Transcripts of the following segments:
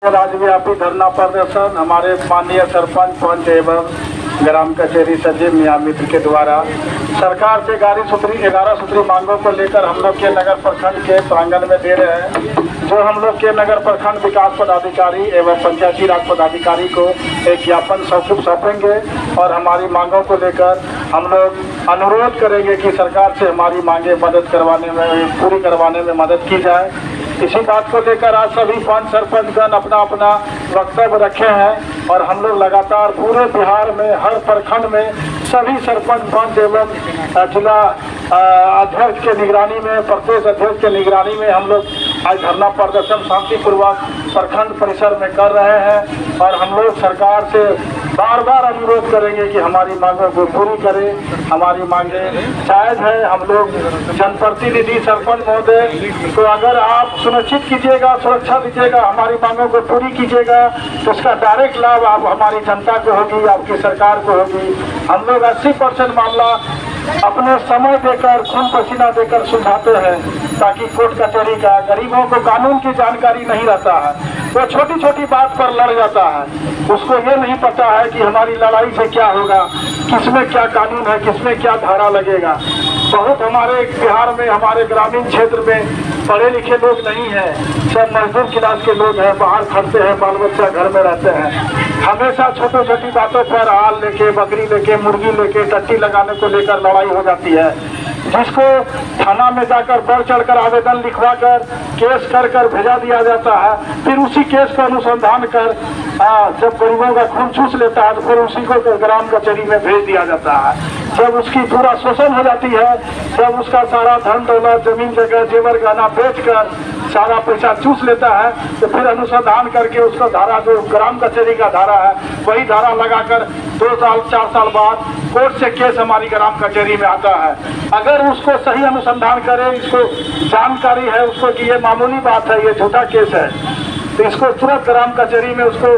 राज्यव्यापी धरना प्रदर्शन हमारे माननीय सरपंच पंच एवं ग्राम कचहरी सचिव मियां मित्र के द्वारा सरकार से 11 सूत्री मांगों को लेकर हम लोग के नगर प्रखंड के प्रांगण में दे रहे हैं। जो हम लोग के नगर प्रखंड विकास पदाधिकारी एवं पंचायती राज पदाधिकारी को एक ज्ञापन सौंपेंगे और हमारी मांगों को लेकर हम लोग अनुरोध करेंगे कि सरकार से हमारी मांगे पूरी करवाने में मदद की जाए। इसी बात को लेकर आज सभी पंच सरपंचगण अपना अपना वक्तव्य रखे हैं और हम लोग लगातार पूरे बिहार में हर प्रखंड में सभी सरपंच पंच एवं जिला अध्यक्ष के निगरानी में, प्रदेश अध्यक्ष के निगरानी में हम लोग आज धरना प्रदर्शन शांतिपूर्वक प्रखंड परिसर में कर रहे हैं और हम लोग सरकार से बार बार अनुरोध करेंगे कि हमारी मांगों को पूरी करें। हमारी मांगे शायद है हम लोग जनप्रतिनिधि सरपंच महोदय को अगर आप सुनिश्चित कीजिएगा, सुरक्षा दीजिएगा, हमारी मांगों को पूरी कीजिएगा तो उसका डायरेक्ट लाभ आप हमारी जनता को होगी, आपकी सरकार को होगी। हम लोग 80% मामला अपने समय देकर खून पसीना देकर सुलझाते हैं ताकि कोर्ट कचहरी का गरीबों को कानून की जानकारी नहीं रहता है, वो छोटी छोटी बात पर लड़ जाता है, उसको ये नहीं पता है कि हमारी लड़ाई से क्या होगा, किसमें क्या कानून है, किसमें क्या धारा लगेगा। बहुत हमारे बिहार में, हमारे ग्रामीण क्षेत्र में पढ़े लिखे लोग नहीं हैं, सब मजदूर क्लास के लोग हैं, बाहर खड़ते हैं, बाल बच्चा घर में रहते हैं। हमेशा छोटी छोटी बातों पर हाल लेके, बकरी लेके, मुर्गी लेके, टट्टी लगाने को लेकर लड़ाई हो जाती है, जिसको थाना में जाकर बढ़ चढ़कर आवेदन लिखवा कर केस कर भेजा दिया जाता है। फिर उसी केस का अनुसंधान कर जब गरीबों का खून चूस लेता है तो फिर उसी को ग्राम कचहरी में भेज दिया जाता है। जब उसकी पूरा शोषण हो जाती है, जब उसका सारा धन दौलत, जमीन जगह, जेवर गहना बेचकर सारा पैसा चूस लेता है तो फिर अनुसंधान करके उसका धारा, जो ग्राम कचहरी का धारा है, वही धारा लगाकर 2 साल 4 साल बाद कोर्ट से केस हमारी ग्राम कचहरी में आता है। अगर उसको सही अनुसंधान करे, इसको जानकारी है उसको कि ये मामूली बात है, ये झूठा केस है, तो इसको तुरंत ग्राम कचहरी में उसको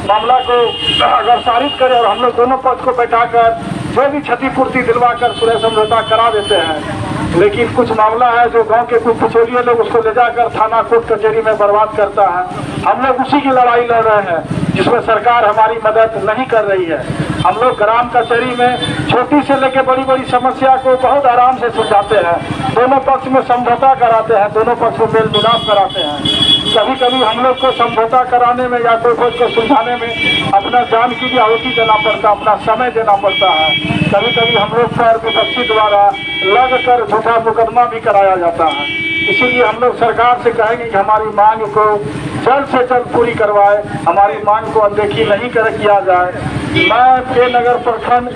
मामला को अगर सारित करे और हम लोग दोनों पक्ष को बैठाकर जो भी क्षतिपूर्ति दिलवाकर सुलह समझौता करा देते हैं। लेकिन कुछ मामला है जो गांव के कुछ पिछोलिए लोग उसको ले जाकर थाना कोर्ट कचहरी में बर्बाद करता है। हम लोग उसी की लड़ाई लड़ रहे हैं जिसमें सरकार हमारी मदद नहीं कर रही है। हम लोग ग्राम कचहरी में छोटी से लेकर बड़ी बड़ी समस्या को बहुत आराम से सुलझाते हैं, दोनों पक्ष में समझौता कराते हैं, दोनों पक्ष में मेल मिलाप कराते हैं। कभी कभी हम लोग को समझौता कराने में या कोई पक्ष को सुलझाने में अपना जान की भी आहुति देना पड़ता, अपना समय देना पड़ता है। कभी कभी हम लोग पर विपक्षी द्वारा लग कर झूठा मुकदमा भी कराया जाता है। इसीलिए हम लोग सरकार से कहेंगे कि हमारी मांग को जल्द से जल्द पूरी करवाए, हमारी मांग को अनदेखी नहीं किया जाए। मैं के नगर प्रखंड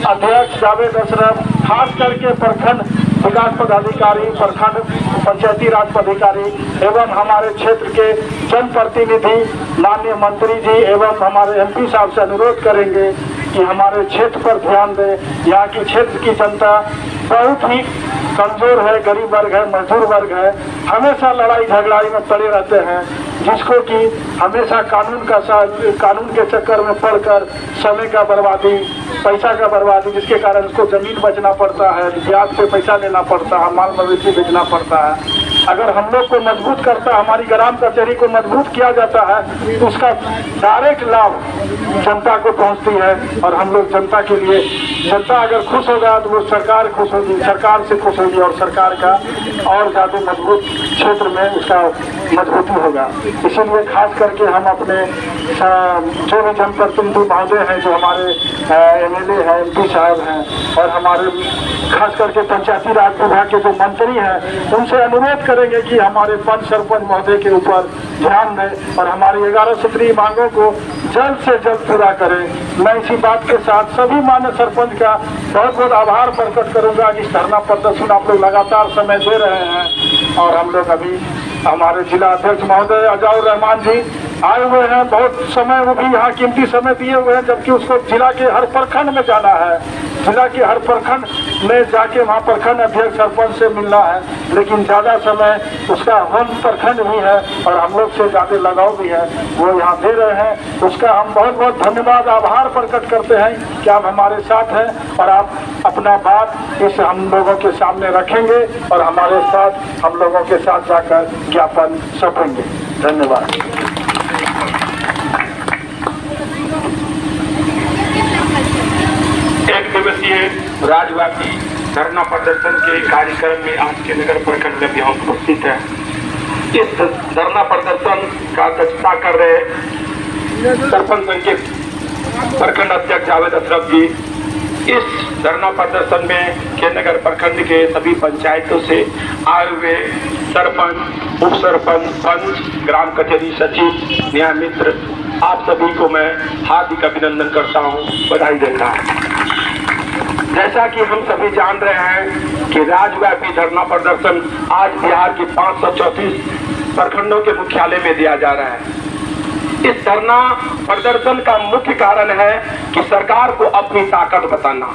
अध्यक्ष जावेद अशरफ, खास करके प्रखंड विकास पदाधिकारी, प्रखंड पंचायती राज पदाधिकारी एवं हमारे क्षेत्र के जनप्रतिनिधि माननीय मंत्री जी एवं हमारे MP साहब से अनुरोध करेंगे कि हमारे क्षेत्र पर ध्यान दें। यहाँ की क्षेत्र की जनता बहुत ही कमजोर है, गरीब वर्ग है, मजदूर वर्ग है, हमेशा लड़ाई झगड़ाई में पड़े रहते हैं, जिसको कि हमेशा कानून के चक्कर में पड़कर समय का बर्बादी, पैसा का बर्बादी, जिसके कारण उसको जमीन बेचना पड़ता है, ब्याज पे पैसा लेना पड़ता है, माल मवेशी बेचना पड़ता है। अगर हम लोग को मजबूत करता, हमारी ग्राम कचहरी को मजबूत किया जाता है तो उसका डायरेक्ट लाभ जनता को पहुंचती है और हम लोग जनता के लिए, जनता अगर खुश होगा तो वो सरकार खुश होगी, सरकार से खुश होगी और सरकार का और ज़्यादा मजबूत क्षेत्र में उसका मजबूती होगा। इसीलिए खास करके हम अपने जो भी जनप्रतिनिधि महोदय हैं, जो हमारे MLA हैं, MP साहब हैं और हमारे खास करके पंचायती राज विभाग के जो मंत्री हैं, उनसे अनुरोध करेंगे कि हमारे पंच सरपंच महोदय के ऊपर ध्यान दें और हमारी 11 सूत्री मांगों को जल्द से जल्द पूरा करें। मैं इसी बात के साथ सभी मान्य सरपंच का बहुत बहुत आभार प्रकट करूंगा कि इस धरना प्रदर्शन आप लोग लगातार समय दे रहे हैं। और हम लोग अभी हमारे जिला अध्यक्ष महोदय अजाउर रहमान जी आए हुए हैं, बहुत समय वो भी यहाँ कीमती समय दिए हुए हैं, जबकि उसको जिला के हर प्रखंड में जाना है, जिला के हर प्रखंड में जाके वहाँ प्रखंड अध्यक्ष सरपंच से मिलना है, लेकिन ज़्यादा समय उसका होम प्रखंड भी है और हम लोग से ज़्यादा लगाव भी है, वो यहाँ दे रहे हैं। उसका हम बहुत बहुत धन्यवाद, आभार प्रकट करते हैं कि आप हमारे साथ हैं और आप अपना बात इस हम लोगों के सामने रखेंगे और हमारे साथ हम लोगों के साथ जाकर ज्ञापन सौंपेंगे। धन्यवाद। प्रदर्शन के कार्यक्रम में आज के नगर प्रखंड में भी हम उपस्थित हैं। इस धरना प्रदर्शन का अध्यक्षता कर रहे सरपंच संघ के प्रखंड अध्यक्ष जावेद अशरफ जी। इस धरना प्रदर्शन में के नगर प्रखंड के सभी पंचायतों से आए हुए सरपंच, उप सरपंच, पंच, ग्राम कचहरी सचिव, न्याय मित्र, आप सभी को मैं हार्दिक अभिनंदन करता हूं, बधाई देता हूं। जैसा कि हम सभी जान रहे हैं कि राज्यव्यापी धरना प्रदर्शन आज बिहार के 534 प्रखंडों के मुख्यालय में दिया जा रहा है। इस धरना प्रदर्शन का मुख्य कारण है कि सरकार को अपनी ताकत बताना।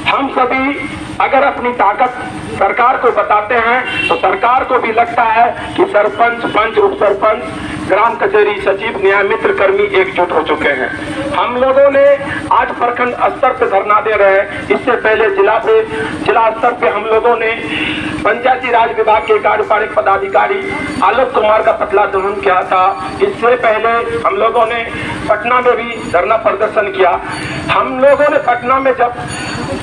हम सभी अगर अपनी ताकत सरकार को बताते हैं तो सरकार को भी लगता है कि सरपंच, पंच, उप सरपंच, ग्राम कचहरी सचिव, न्याय मित्र कर्मी एकजुट हो चुके हैं। हम लोगों ने आज प्रखंड स्तर पे धरना दे रहे हैं। इससे पहले जिला स्तर पे हम लोगों ने पंचायती राज विभाग के कार्यपालक पदाधिकारी आलोक कुमार का पुतला दहन किया था। इससे पहले हम लोगों ने पटना में भी धरना प्रदर्शन किया। हम लोगों ने पटना में जब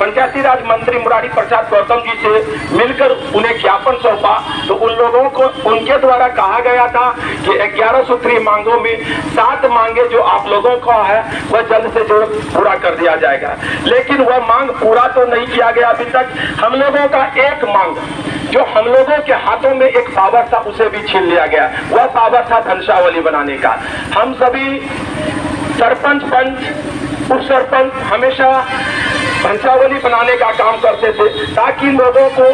पंचायती राज मंत्री मुरारी प्रसाद गौतम जी से मिलकर उन्हें ज्ञापन सौंपा तो उन लोगों को उनके द्वारा कहा गया था कि 11 सूत्रीय मांगों में 7 मांगे जो आप लोगों को है वह जल्द से जल्द पूरा कर दिया जाएगा, लेकिन वह मांग पूरा तो नहीं किया गया अभी तक। हम लोगों का एक मांग जो हम लोगों के हाथों में एक पावर था उसे भी छीन लिया गया। वह पावर था वंशावली बनाने का। हम सभी सरपंच, पंच, उप सरपंच हमेशा वंशावली बनाने का काम करते थे ताकि लोगों को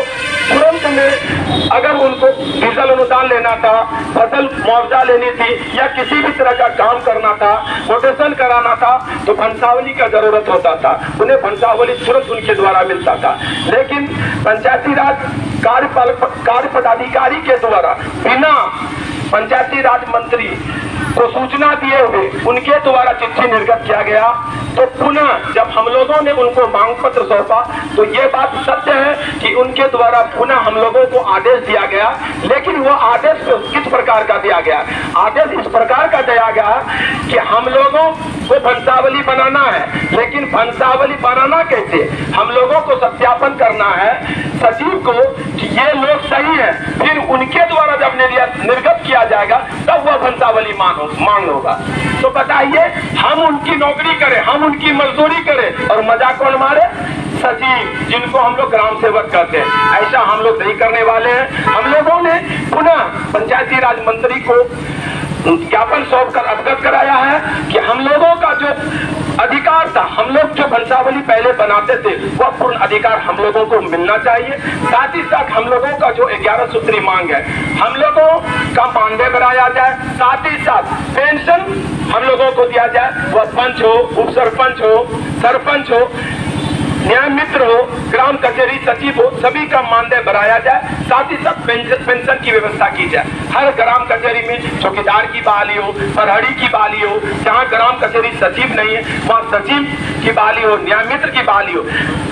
तुरंत में अगर उनको डीजल अनुदान लेना था, फसल मुआवजा लेनी थी या किसी भी तरह का काम करना था, कोटेशन कराना था तो वंशावली का जरूरत होता था। उन्हें वंशावली तुरंत उनके द्वारा मिलता था। लेकिन पंचायती राज कार्य पदाधिकारी के द्वारा बिना पंचायती राज मंत्री को सूचना दिए हुए उनके द्वारा चिट्ठी निर्गत किया गया। तो पुनः जब हम लोगों ने उनको मांग पत्र सौंपा तो ये बात सत्य है कि उनके द्वारा पुनः हम लोगों को आदेश दिया गया, लेकिन वो आदेश किस प्रकार का दिया गया? आदेश इस प्रकार का दिया गया कि हम लोगों को वंशावली बनाना है, लेकिन वंशावली बनाना कैसे? हम लोगों को सत्यापन करना है सचिव को कि ये लोग सही है, फिर उनके द्वारा जब निर्गत किया जाएगा तब वह वंशावली मांग होगा। तो बताइए, हम उनकी नौकरी करें, हम उनकी मजदूरी करें और मजाक कौन मारे? सचिव, जिनको हम लोग ग्राम सेवक कहते हैं। ऐसा हम लोग नहीं करने वाले हैं। हम लोगों ने पुनः पंचायती राज मंत्री को ज्ञापन सौंप कर अवगत कराया है कि हम लोगों का जो अधिकार था, हम लोग जो वंशावली पहले बनाते थे वह पूर्ण अधिकार हम लोगों को मिलना चाहिए। साथ ही साथ हम लोगों का जो 11 सूत्री मांग है हम लोगों का मानदेय बढ़ाया जाए, साथ ही साथ पेंशन हम लोगों को दिया जाए। वह पंच हो, उप सरपंच हो, सरपंच हो, न्याय मित्र हो, ग्राम कचहरी सचिव हो, सभी का मानदेय बढ़ाया जाए। साथ ही साथ पेंशन की व्यवस्था की जाए। हर ग्राम कचहरी में चौकीदार की बहाली हो, प्रहरी की बहाली हो, जहाँ ग्राम कचहरी सचिव नहीं है वहाँ सचिव की बहाली हो, न्याय मित्र की बहाली हो।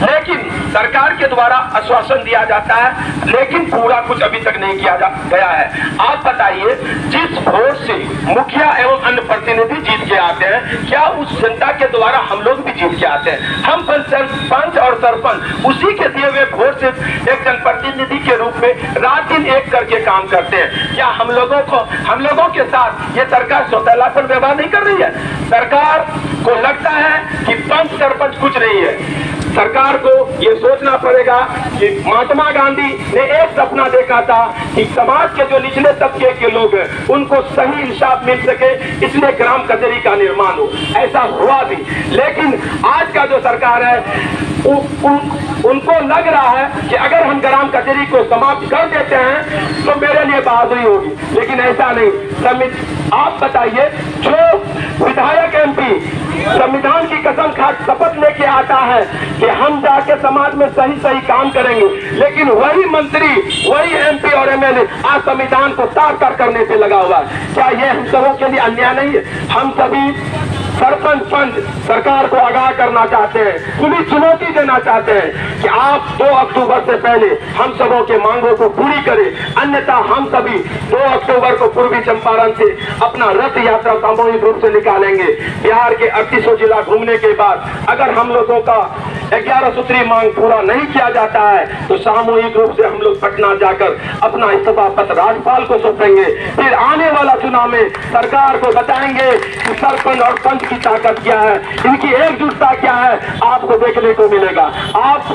लेकिन सरकार के द्वारा आश्वासन दिया जाता है, लेकिन पूरा कुछ अभी तक नहीं किया गया है। आप बताइए, जिस वोट से मुखिया एवं अन्य प्रतिनिधि जीत के आते हैं, क्या उस जनता के द्वारा हम लोग भी जीत के आते हैं? हम पंच और सरपंच उसी के दिए हुए वोट से एक जनप्रतिनिधि के रूप में रात दिन एक करके काम करते हैं। क्या हम लोगों के साथ ये सरकार सौतेलापन व्यवहार नहीं कर रही है? सरकार को लगता है कि पंच सरपंच कुछ नहीं है। सरकार को ये सोचना पड़ेगा कि महात्मा गांधी ने एक सपना देखा था कि समाज के जो निचले तबके के लोग हैं उनको सही इंसाफ मिल सके, इसलिए ग्राम कचहरी का निर्माण हो। ऐसा हुआ भी, लेकिन आज का जो सरकार है उनको लग रहा है कि अगर हम ग्राम कचहरी को समाप्त कर देते हैं तो मेरे लिए बहादुरी होगी, लेकिन ऐसा नहीं। आप बताइए, जो विधायक एमपी संविधान की कसम खा शपथ लेके आता है कि हम जाके समाज में सही सही काम करेंगे, लेकिन वही मंत्री, वही एमपी और एमएलए आज संविधान को तार तार करने पे लगा हुआ है। क्या ये हम सबों के लिए अन्याय नहीं है? हम सभी सरपंच पंच सरकार को आगाह करना चाहते हैं, खुली चुनौती देना चाहते हैं कि आप 2 अक्टूबर से पहले हम सबों के मांगों को पूरी करें, अन्यथा हम सभी 2 अक्टूबर को पूर्वी चंपारण से अपना रथ यात्रा सामूहिक रूप से निकालेंगे। बिहार के 38 जिला घूमने के बाद अगर हम लोगों का 11 सूत्री मांग पूरा नहीं किया जाता है तो सामूहिक रूप से हम लोग पटना जाकर अपना इस्तीफा पत्र राज्यपाल को सौंपेंगे। फिर आने वाला चुनाव में सरकार को बताएंगे कि सरपंच और पंच की ताकत क्या है, इनकी एकजुटता क्या है, आपको देखने को मिलेगा। आप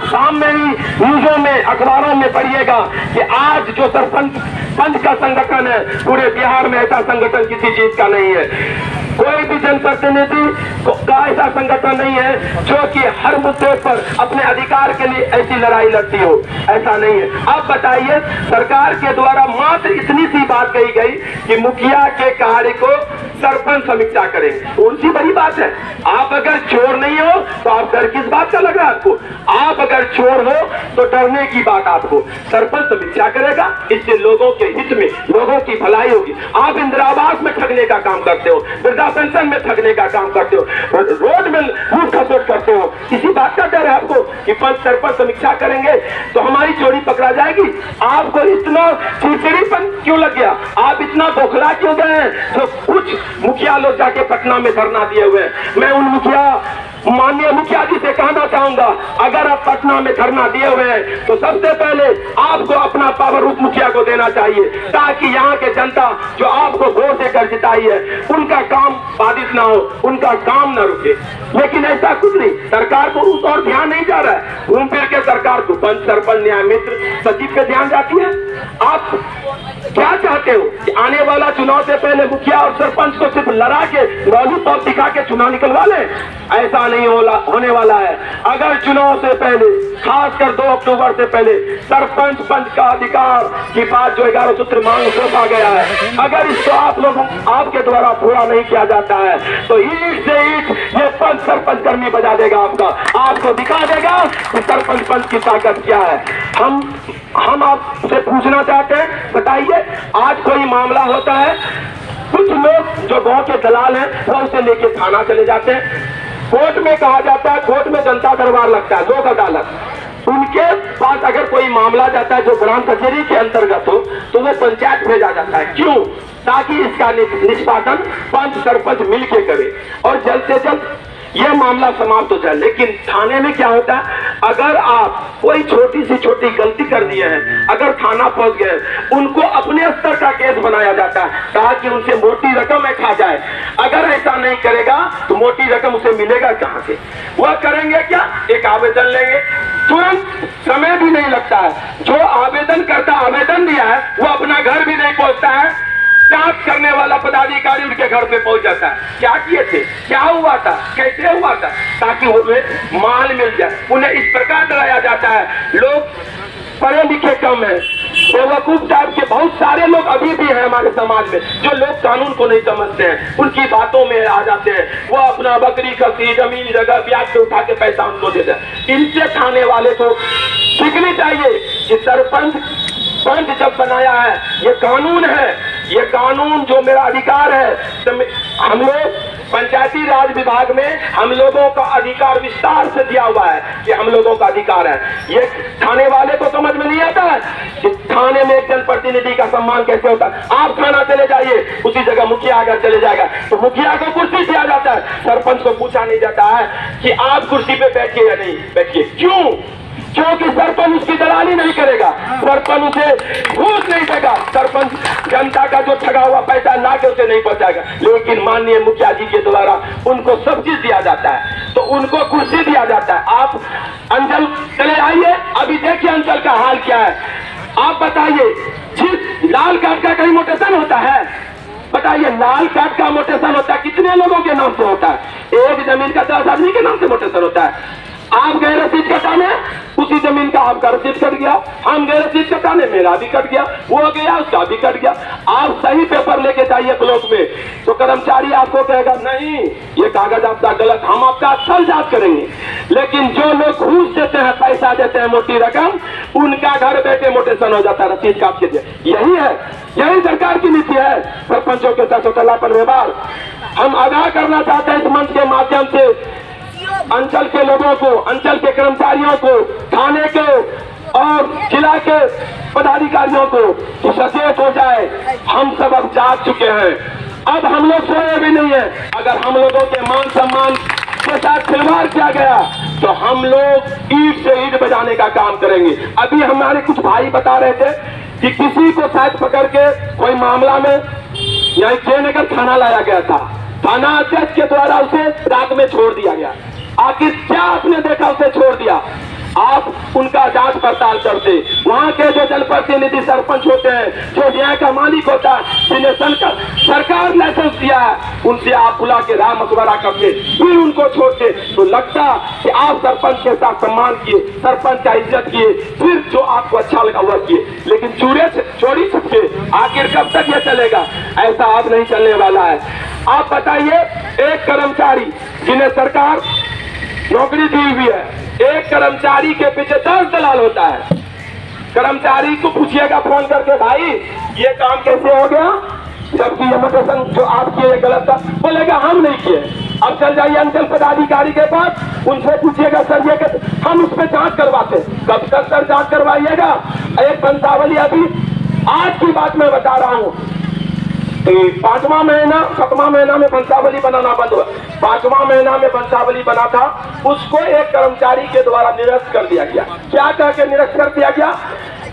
शाम में ही न्यूजों में अखबारों में पढ़िएगा कि आज जो सरपंच पंच का संगठन है पूरे बिहार में ऐसा संगठन किसी चीज का नहीं है। कोई भी जनप्रतिनिधि का ऐसा संगठन नहीं है जो कि हर मुद्दे पर अपने अधिकार के लिए ऐसी लड़ाई लड़ती हो, ऐसा नहीं है। अब बताइए, सरकार के द्वारा मात्र इतनी सी बात कही गई कि मुखिया के कार्य को सरपंच समीक्षा करेंगे, कौन सी बड़ी बात है। आप अगर चोर नहीं हो तो आप डर किस बात का लग रहा है आपको? आप अगर चोर हो तो डरने की बात आपको। सरपंच समीक्षा करेगा, इससे लोगों के हित में लोगों की भलाई होगी। आप इंदिरा आवास में ठगने का काम करते हो, वृद्धा पेंशन में ठगने का काम करते हो, रोड में लूट खसोट करते हो, किसी बात का डर है आपको कि पंच सरपंच समीक्षा करेंगे तो हमारी चोरी पकड़ा जाएगी? आपको इतना चिड़चिड़ीपन क्यों लग गया? आप इतना बौखला क्यों गए हैं? तो कुछ मुखिया लोग जाके पटना में धरना दिए हुए हैं। मैं उन माननीय मुखिया जी से कहना चाहूंगा, अगर आप पटना में धरना दिए हुए हैं तो सबसे पहले आपको अपना पावर उप मुखिया को देना चाहिए, ताकि यहाँ के जनता जो आपको वोट देकर जिताई है उनका काम बाधित ना हो, उनका काम ना रुके। लेकिन ऐसा कुछ नहीं, सरकार को उस और ध्यान नहीं जा रहा है। घूम फिर के सरकार को पंच सरपंच न्याय मित्र सचिव पे ध्यान जाती है। आप क्या चाहते हो कि आने वाला चुनाव से पहले मुखिया और सरपंच को सिर्फ लड़ा के लॉलीपॉप दिखा के चुनाव निकलवा ले? ऐसा नहीं होने वाला है। अगर चुनाव से पहले, खासकर 2 अक्टूबर से पहले सरपंच पंच का अधिकार की बात जो 11 सूत्र मांग सौंपा गया है, अगर इसको आप लोगों आपके द्वारा पूरा नहीं किया जाता है तो ईट से ईट ये पंच सरपंच कर्मी बजा देगा आपको दिखा देगा कि सरपंच पंच की ताकत क्या है। हम आपसे पूछना चाहते हैं, बताइए, आज कोई मामला होता है, कुछ लोग जो गांव के दलाल हैं वो उसे लेके थाना चले जाते हैं, कोर्ट में कहा जाता है, कोर्ट में जनता दरबार लगता है, लोक अदालत। उनके पास अगर कोई मामला जाता है जो ग्राम कचहरी के अंतर्गत हो तो वो पंचायत भेजा जाता है। क्यों? ताकि इसका निष्पादन पंच सरपंच मिलके करे और जल्द से जल्द यह मामला समाप्त हो जाए। लेकिन थाने में क्या होता है, अगर आप कोई छोटी सी छोटी गलती कर दिए हैं, अगर थाना पहुंच गए, उनको अपने स्तर का केस बनाया जाता है ताकि उनसे मोटी रकम खा जाए। अगर ऐसा नहीं करेगा तो मोटी रकम उसे मिलेगा कहां से? वह करेंगे क्या? एक आवेदन लेंगे, तुरंत समय भी नहीं लगता है। जो आवेदन करता, आवेदन दिया है, वो अपना घर भी नहीं पहुंचता है, जांच करने वाला पदाधिकारी उनके घर पे पहुंच जाता है। क्या किए थे, क्या हुआ था, कैसे हुआ था, ताकि उन्हें माल मिल जाए। उन्हें इस प्रकार डराया जाता है। लोग पढ़े लिखे कम है, बेवकूफ टाइप के बहुत सारे लोग अभी भी हैं हमारे समाज में जो लोग कानून को नहीं समझते हैं, उनकी बातों में आ जाते हैं। वो अपना बकरी खसी जमीन जगह ब्याज से उठा के पैसा उनको देते हैं। इनसे खाने वाले को सीखनी चाहिए कि सरपंच पंच जब बनाया है, ये कानून है, ये कानून जो मेरा अधिकार है, तो हम लोग पंचायती राज विभाग में हम लोगों का अधिकार विस्तार से दिया हुआ है कि हम लोगों का अधिकार है। ये थाने वाले को समझ में नहीं आता है कि थाने में एक जनप्रतिनिधि का सम्मान कैसे होता है। आप थाना चले जाइए, उसी जगह मुखिया अगर चले जाएगा तो मुखिया को कुर्सी दिया जाता है, सरपंच को पूछा नहीं जाता है कि आप कुर्सी पे बैठिए या नहीं बैठिए। क्यों? क्योंकि सरपंच उसकी दलाली नहीं करेगा, सरपंच उसे घूस नहीं देगा, सरपंच जनता का जो ठगा हुआ पैसा ला के उसे नहीं पहुंचाएगा। लेकिन माननीय मुखिया जी के द्वारा उनको सब चीज दिया जाता है, तो उनको कुर्सी दिया जाता है। आप अंचल चले आइए, अभी देखिए अंचल का हाल क्या है। आप बताइए, जिस लाल कार्ड का कहीं मोटेशन होता है, बताइए लाल कार्ड का मोटेशन होता है कितने लोगों के नाम से होता है? एक जमीन का 10 आदमी के नाम से मोटेशन होता है। आप गए रसीद कटाने, उसी जमीन का आपका रसीद कट गया, हम गए रसीद कटाने, मेरा भी कट गया, वो गया उसका भी कट गया। आप सही पेपर लेके जाइए ब्लॉक में तो कर्मचारी आपको कहेगा नहीं ये कागज आपका गलत, हम आपका असल जांच करेंगे। लेकिन जो लोग घूस देते हैं, पैसा देते हैं मोटी रकम, उनका घर बैठे मोटेशन हो जाता है रसीद काट के। यही है, यही सरकार की नीति है, सरपंचों के साथ घोटालापन व्यवहार। हम आगाह करना चाहते हैं इस मंच के माध्यम से अंचल के लोगों को, अंचल के कर्मचारियों को, थाने के और जिला के पदाधिकारियों को कि सचेत हो जाए। हम सब अब जाग चुके हैं, अब हम लोग सोए भी नहीं है। अगर हम लोगों के मान सम्मान के साथ खिलवाड़ किया गया तो हम लोग ईंट से ईंट बजाने का काम करेंगे। अभी हमारे कुछ भाई बता रहे थे कि किसी को शायद पकड़ के कोई मामला में यहाँ जयनगर थाना लाया गया था, थाना अध्यक्ष के द्वारा उसे रात में छोड़ दिया गया। आखिर क्या आपने देखा उसे छोड़ दिया? आप उनका जांच पड़ताल करते, वहां के जो जनप्रतिनिधि सरपंच होते हैं, जो न्याय का मालिक होता है, जिन्हें सरकार लाइसेंस दिया है, उनसे आप बुला के राय मशवरा करके फिर उनको छोड़ते, तो लगता कि आप सरपंच के साथ सम्मान किए, सरपंच का इज्जत किए, फिर जो आपको अच्छा लगा वह किए। लेकिन चोरी छुपके आखिर कब तक ये चलेगा? ऐसा अब नहीं चलने वाला है। आप बताइए, एक कर्मचारी जिन्हें सरकार नौकरी दी हुई है, एक कर्मचारी के पीछे 10 दलाल होता है। कर्मचारी को पूछिएगा फोन करके, भाई ये काम कैसे हो गया, जबकि ये मोटेशन जो आप किए ये गलत था, बोलेगा हम नहीं किए। अब चल जाइए अंचल पदाधिकारी के पास, उनसे पूछिएगा सर ये हम उस पर जांच करवाते, कब तक सर जांच करवाइएगा? एक वंशावली, अभी आज की बात मैं बता रहा हूँ, 5वां महीना 7वां महीना में वंशावली बनाना बंद हुआ। 5वां महीना में वंशावली बना था, उसको एक कर्मचारी के द्वारा निरस्त कर दिया गया। क्या कह के निरस्त कर दिया गया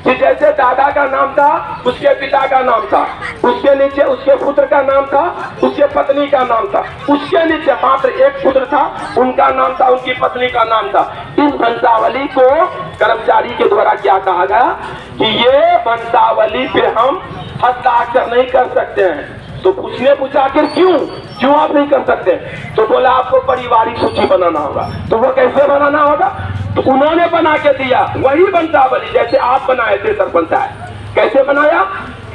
कि जैसे दादा का नाम था, उसके पिता का नाम था, उसके नीचे उसके पुत्र का नाम था, उसके पत्नी का नाम था, उसके नीचे मात्र एक पुत्र था, उनका नाम था, उनकी पत्नी का नाम था। इस वंशावली को कर्मचारी के द्वारा क्या कहा गया कि ये वंशावली पे हम हस्ताक्षर नहीं कर सकते हैं। तो उसने पूछा आखिर क्यों आप नहीं कर सकते? तो बोला आपको पारिवारिक सूची बनाना होगा। तो वो कैसे बनाना होगा? तो उन्होंने बना के दिया वही वंशावली जैसे आप बनाए थे सरपंच साहब। कैसे बनाया?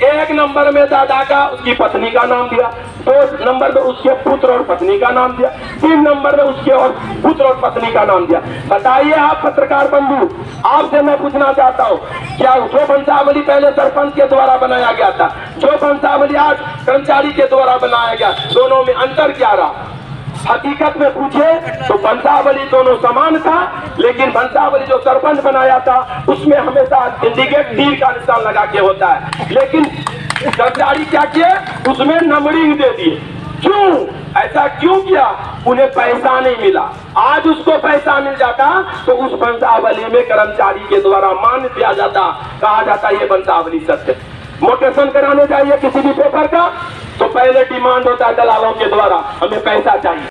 1 नंबर में दादा का उसकी पत्नी का नाम दिया, 2 नंबर में उसके पुत्र और पत्नी का नाम दिया, 3 नंबर में उसके और पुत्र और पत्नी का नाम दिया। बताइए आप पत्रकार बंधु, आपसे मैं पूछना चाहता हूँ, क्या जो वंशावली पहले सरपंच के द्वारा बनाया गया था, जो वंशावली आज कर्मचारी के द्वारा बनाया गया, दोनों में अंतर क्या रहा? हकीकत में पूछे तो वंशावली दोनों समान था, लेकिन वंशावली जो सरपंच बनाया था उसमें हमेशा इंडिकेट तीर का निशान लगा के होता है, लेकिन कर्मचारी क्या किए? उसमें नंबरिंग दे दिए। क्यों ऐसा क्यों किया? उन्हें पैसा नहीं मिला। आज उसको पैसा मिल जाता तो उस वंशावली में कर्मचारी के द्वारा मान्य किया जाता, कहा जाता ये वंशावली सत्य। मोटेशन कराने चाहिए किसी भी पेपर का तो पहले डिमांड होता है दलालों के द्वारा, हमें पैसा चाहिए।